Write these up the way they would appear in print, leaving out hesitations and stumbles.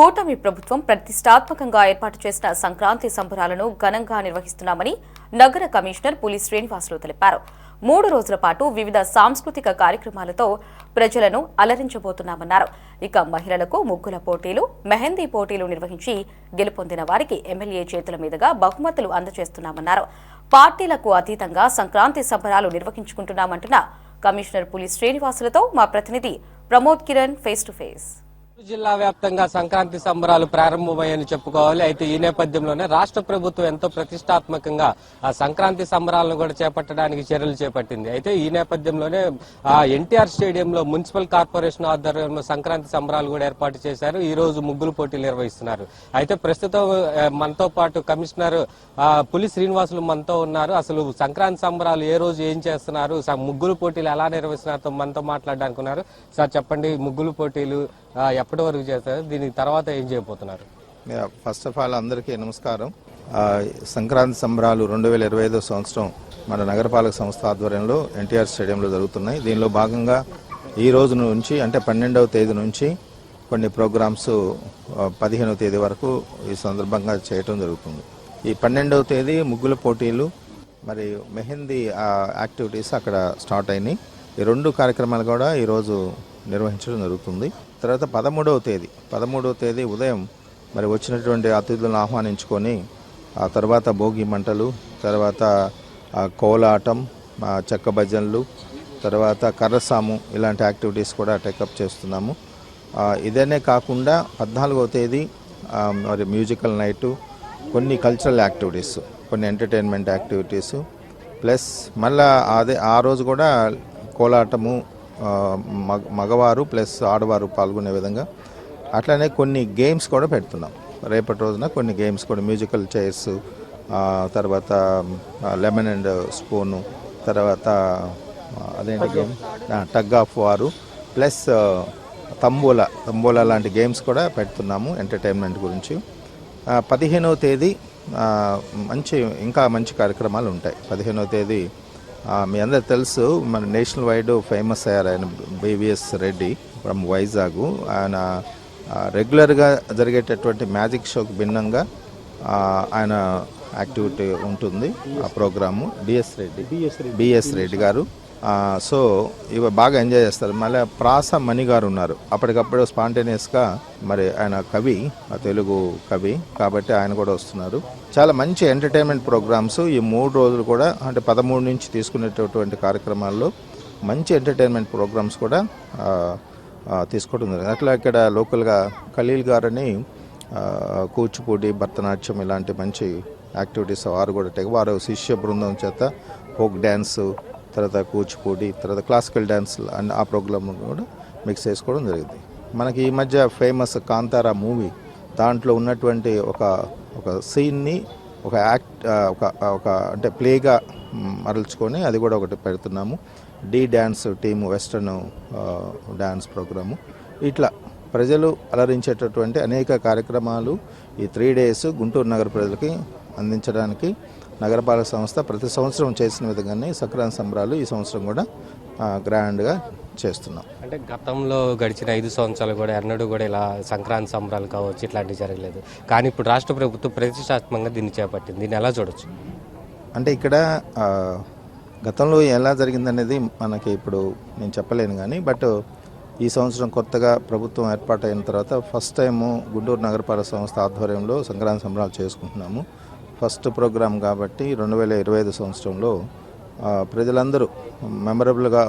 కూటమి ప్రభుత్వం ప్రతిష్టాత్మకంగా ఏర్పాటు చేసిన సంక్రాంతి సంబరాలను ఘనంగా నిర్వహిస్తున్నామని నగర కమిషనర్ పులి శ్రీనివాసులు తెలిపారు. 3 రోజుల పాటు వివిధ సాంస్కృతిక కార్యక్రమాలతో ప్రజలను అలరించబోతున్నామన్నారు. ఇక మహిళలకు ముగ్గుల పోటీలు, మెహందీ పోటీలు నిర్వహించి గెలుపొందిన వారికి ఎమ్మెల్యే చేతుల మీదుగా బహుమతులు అందజేస్తున్నామన్నారు. పార్టీలకు అతీతంగా సంక్రాంతి సంబరాలు నిర్వహించుకుంటున్నామంటున్న కమిషనర్ పులి శ్రీనివాసులతో మా ప్రతినిధి Pramod Kiran face to face. జిల్లా వ్యాప్తంగా సంక్రాంతి సంబరాలు ప్రారంభమయ్యని చెప్పుకోవాలి. అయితే ఈ నేపథ్యంలోనే రాష్ట్ర ప్రభుత్వం ఎంతో ప్రతిష్టాత్మకంగా ఆ సంక్రాంతి సంబరాలను కూడా చేపట్టడానికి చర్యలు చేపట్టింది. అయితే ఈ నేపథ్యంలోనే ఎన్టీఆర్ స్టేడియంలో మున్సిపల్ కార్పొరేషన్ ఆధ్వర్యంలో సంక్రాంతి సంబరాలు కూడా ఏర్పాటు చేశారు. ఈ రోజు ముగ్గులు పోటీలు నిర్వహిస్తున్నారు. అయితే ప్రస్తుతం మనతో పాటు కమిషనర్ పులి శ్రీనివాసులు మనతో ఉన్నారు. అసలు సంక్రాంతి సంబరాలు ఏ రోజు ఏం చేస్తున్నారు, ముగ్గులు పోటీలు ఎలా నిర్వహిస్తున్నారు మనతో మాట్లాడడానికి ఉన్నారు. సార్ చెప్పండి, ముగ్గులు పోటీలు ఎప్పటి వరకు చేస్తారు, దీని తర్వాత ఏం చేయబోతున్నారు? ఫస్ట్ ఆఫ్ ఆల్ అందరికీ నమస్కారం. సంక్రాంతి సంబరాలు 2025 సంవత్సరం మన నగరపాలక సంస్థ ఆధ్వర్యంలో ఎన్టీఆర్ స్టేడియంలో జరుగుతున్నాయి. దీనిలో భాగంగా ఈ రోజు నుంచి అంటే 12వ తేదీ నుంచి కొన్ని ప్రోగ్రామ్స్ 15వ తేదీ వరకు ఈ సందర్భంగా చేయటం జరుగుతుంది. ఈ 12వ తేదీ ముగ్గుల పోటీలు మరి మెహందీ యాక్టివిటీస్ అక్కడ స్టార్ట్ అయినాయి. ఈ 2 కార్యక్రమాలు కూడా ఈరోజు నిర్వహించడం జరుగుతుంది. తర్వాత 13వ తేదీ ఉదయం మరి వచ్చినటువంటి అతిథులను ఆహ్వానించుకొని ఆ తర్వాత భోగి మంటలు, తర్వాత కోలాటం, చెక్క భజనలు, తర్వాత కర్రసాము ఇలాంటి యాక్టివిటీస్ కూడా టేకప్ చేస్తున్నాము. ఇదనే కాకుండా 14వ తేదీ మరి మ్యూజికల్ నైటు, కొన్ని కల్చరల్ యాక్టివిటీస్, కొన్ని ఎంటర్టైన్మెంట్ యాక్టివిటీస్, ప్లస్ మళ్ళా ఆ రోజు కూడా కోలాటము మగవారు ప్లస్ ఆడవారు పాల్గొనే విధంగా అట్లనే కొన్ని గేమ్స్ కూడా పెడుతున్నాం. రేపటి రోజున కొన్ని గేమ్స్ కూడా, మ్యూజికల్ చైర్స్, తర్వాత లెమన్ అండ్ స్పూను, తర్వాత అదేంటి గేమ్ టగ్ ఆఫ్ వారు, ప్లస్ తంబోలా లాంటి గేమ్స్ కూడా పెడుతున్నాము ఎంటర్టైన్మెంట్ గురించి. 15వ తేదీ ఇంకా మంచి కార్యక్రమాలు ఉంటాయి. 15వ తేదీ మీ అందరు తెలుసు, మన నేషనల్ వైడ్ ఫేమస్ అయ్యారు ఆయన బివిఎస్ రెడ్డి ఫ్రమ్ వైజాగ్. ఆయన రెగ్యులర్గా జరిగేటటువంటి మ్యాజిక్ షోకి భిన్నంగా ఆయన యాక్టివిటీ ఉంటుంది. ఆ ప్రోగ్రాము బిఎస్ రెడ్డి గారు. సో ఇవి బాగా ఎంజాయ్ చేస్తారు. మళ్ళీ ప్రాస మణి గారు ఉన్నారు, అప్పటికప్పుడు స్పాంటేనియస్గా మరి ఆయన కవి, తెలుగు కవి కాబట్టి ఆయన కూడా వస్తున్నారు. చాలా మంచి ఎంటర్టైన్మెంట్ ప్రోగ్రామ్స్ ఈ 3 రోజులు కూడా, అంటే 13 నుంచి తీసుకునేటటువంటి కార్యక్రమాల్లో మంచి ఎంటర్టైన్మెంట్ ప్రోగ్రామ్స్ కూడా తీసుకోవడం జరిగింది. అట్లా ఇక్కడ లోకల్గా ఖలీల్ గారని కూచిపూడి, భరతనాట్యం ఇలాంటి మంచి యాక్టివిటీస్ వారు శిష్య బృందం చేత ఫోక్ డ్యాన్స్, తర్వాత కూచిపూడి, తర్వాత క్లాసికల్ డ్యాన్స్ అండ్ ఆ ప్రోగ్రామ్ కూడా మిక్స్ చేసుకోవడం జరిగింది. మనకి ఈ మధ్య ఫేమస్ కాంతారా మూవీ, దాంట్లో ఉన్నటువంటి ఒక సీన్ని ఒక అంటే ప్లేగా మరల్చుకొని అది కూడా ఒకటి పెడుతున్నాము. Dance team, western dance programme, ఇట్లా ప్రజలు అలరించేటటువంటి అనేక కార్యక్రమాలు ఈ 3 days గుంటూరు నగర ప్రజలకి అందించడానికి నగరపాలక సంస్థ ప్రతి సంవత్సరం చేసిన విధంగానే సంక్రాంతి సంబరాలు ఈ సంవత్సరం కూడా గ్రాండ్గా చేస్తున్నాం. అంటే గతంలో గడిచిన 5 సంవత్సరాలు కూడా ఎన్నడూ కూడా ఇలా సంక్రాంతి సంబరాలు కావచ్చు ఇట్లాంటివి జరగలేదు. కానీ ఇప్పుడు రాష్ట్ర ప్రభుత్వం ప్రతిష్టాత్మకంగా దీన్ని చేపట్టింది. దీన్ని ఎలా చూడొచ్చు? అంటే ఇక్కడ గతంలో ఎలా జరిగిందనేది మనకి ఇప్పుడు నేను చెప్పలేను, కానీ బట్ ఈ సంవత్సరం కొత్తగా ప్రభుత్వం ఏర్పాటైన తర్వాత ఫస్ట్ టైము గుంటూరు నగరపాలక సంస్థ ఆధ్వర్యంలో సంక్రాంతి సంబరాలు చేసుకుంటున్నాము. ఫస్ట్ ప్రోగ్రాం కాబట్టి 2025 సంవత్సరంలో ప్రజలందరూ మెమరబుల్గా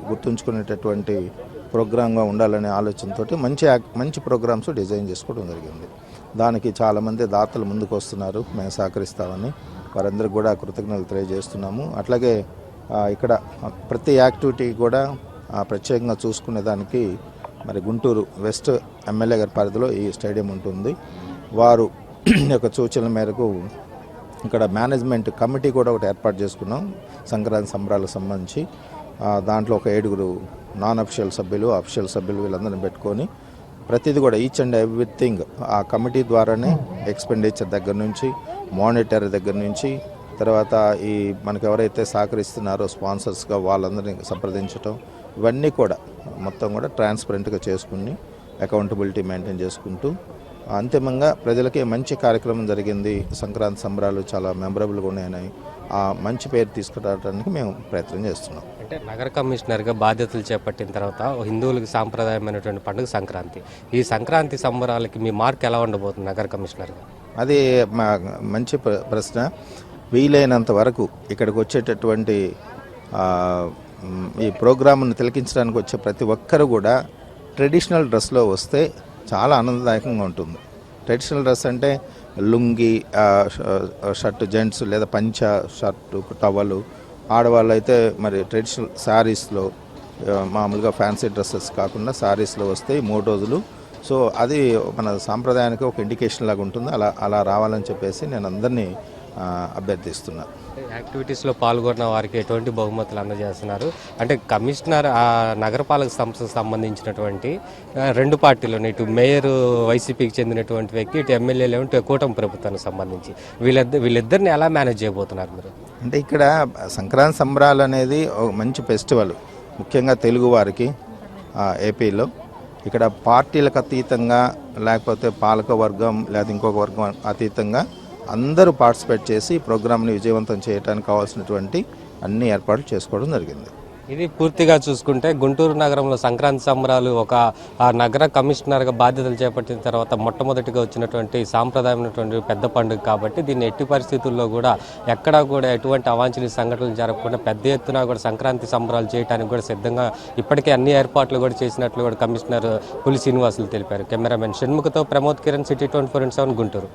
గుర్తుంచుకునేటటువంటి ప్రోగ్రాంగా ఉండాలనే ఆలోచనతో మంచి ప్రోగ్రామ్స్ డిజైన్ చేసుకోవడం జరిగింది. దానికి చాలామంది దాతలు ముందుకు వస్తున్నారు, మేము సహకరిస్తామని వారందరికీ కూడా కృతజ్ఞతలు తెలియజేస్తున్నాము. అట్లాగే ఇక్కడ ప్రతి యాక్టివిటీ కూడా ప్రత్యేకంగా చూసుకునే దానికి మరి గుంటూరు వెస్ట్ ఎమ్మెల్యే గారి పరిధిలో ఈ స్టేడియం ఉంటుంది. వారు యొక్క సూచనల మేరకు ఇక్కడ మేనేజ్మెంట్ కమిటీ కూడా ఒకటి ఏర్పాటు చేసుకున్నాం సంక్రాంతి సంబరాలకు సంబంధించి. దాంట్లో ఒక 7 నాన్ అఫిషియల్ సభ్యులు, అఫిషియల్ సభ్యులు వీళ్ళందరినీ పెట్టుకొని ప్రతిదీ కూడా ఈచ్ అండ్ ఎవ్రీథింగ్ ఆ కమిటీ ద్వారానే ఎక్స్పెండిచర్ దగ్గర నుంచి, మానిటర్ దగ్గర నుంచి, తర్వాత ఈ మనకు ఎవరైతే సహకరిస్తున్నారో స్పాన్సర్స్గా వాళ్ళందరినీ సంప్రదించడం, ఇవన్నీ కూడా మొత్తం కూడా ట్రాన్స్పరెంట్గా చేసుకుని అకౌంటబిలిటీ మెయింటైన్ చేసుకుంటూ అంతిమంగా ప్రజలకి మంచి కార్యక్రమం జరిగింది. సంక్రాంతి సంబరాలు చాలా మెమరబుల్గా ఉన్నాయని ఆ మంచి పేరు తీసుకురావడానికి మేము ప్రయత్నం చేస్తున్నాం. అంటే నగర కమిషనర్గా బాధ్యతలు చేపట్టిన తర్వాత హిందువులకు సాంప్రదాయమైనటువంటి పండుగ సంక్రాంతి. ఈ సంక్రాంతి సంబరాలకి మీ మార్క్ ఎలా ఉండబోతుంది నగర కమిషనర్గా? అది మంచి ప్రశ్న. వీలైనంత వరకు ఇక్కడికి వచ్చేటటువంటి ఈ ప్రోగ్రామ్ను తిలకించడానికి వచ్చే ప్రతి ఒక్కరు కూడా ట్రెడిషనల్ డ్రెస్లో వస్తే చాలా ఆనందదాయకంగా ఉంటుంది. ట్రెడిషనల్ డ్రెస్ అంటే లుంగి, షర్టు జెంట్స్, లేదా పంచ షర్టు, టవలు. ఆడవాళ్ళు అయితే మరి ట్రెడిషనల్ శారీస్లో, మామూలుగా ఫ్యాన్సీ డ్రెస్సెస్ కాకుండా శారీస్లో వస్తాయి 3 రోజులు. సో అది మన సాంప్రదాయానికి ఒక ఇండికేషన్ లాగా ఉంటుంది. అలా రావాలని చెప్పేసి నేను అందరినీ అభ్యర్థిస్తున్నాను. యాక్టివిటీస్లో పాల్గొన్న వారికి ఎటువంటి బహుమతులు అందజేస్తున్నారు? అంటే కమిషనర్ నగరపాలక సంస్థకు సంబంధించినటువంటి 2 పార్టీలు, ఇటు మేయర్ వైసీపీకి చెందినటువంటి వ్యక్తి, ఇటు ఎమ్మెల్యేలు ఇటు కూటమి ప్రభుత్వానికి సంబంధించి వీళ్ళిద్దరిని ఎలా మేనేజ్ చేయబోతున్నారు మీరు? అంటే ఇక్కడ సంక్రాంతి సంబరాలు అనేది ఒక మంచి ఫెస్టివల్, ముఖ్యంగా తెలుగు వారికి ఏపీలో. ఇక్కడ పార్టీలకు అతీతంగా, లేకపోతే పాలక వర్గం లేదా ఇంకొక వర్గం అతీతంగా అందరూ పార్టిసిపేట్ చేసి ఈ ప్రోగ్రామ్ని విజయవంతం చేయడానికి కావాల్సినటువంటి అన్ని ఏర్పాట్లు చేసుకోవడం జరిగింది. ఇది పూర్తిగా చూసుకుంటే గుంటూరు నగరంలో సంక్రాంతి సంబరాలు ఒక నగర కమిషనర్గా బాధ్యతలు చేపట్టిన తర్వాత మొట్టమొదటిగా వచ్చినటువంటి సాంప్రదాయమైనటువంటి పెద్ద పండుగ కాబట్టి దీన్ని ఎట్టి పరిస్థితుల్లో కూడా ఎక్కడా కూడా ఎటువంటి అవాంఛనీయ సంఘటనలు జరగకుండా పెద్ద ఎత్తున కూడా సంక్రాంతి సంబరాలు చేయడానికి కూడా సిద్ధంగా ఇప్పటికే అన్ని ఏర్పాట్లు కూడా చేసినట్లు కూడా కమిషనర్ పులి శ్రీనివాసులు తెలిపారు. కెమెరామెన్ షణ్ముఖతో ప్రమోద్ కిరణ్, సిటీ 24/7 గుంటూరు.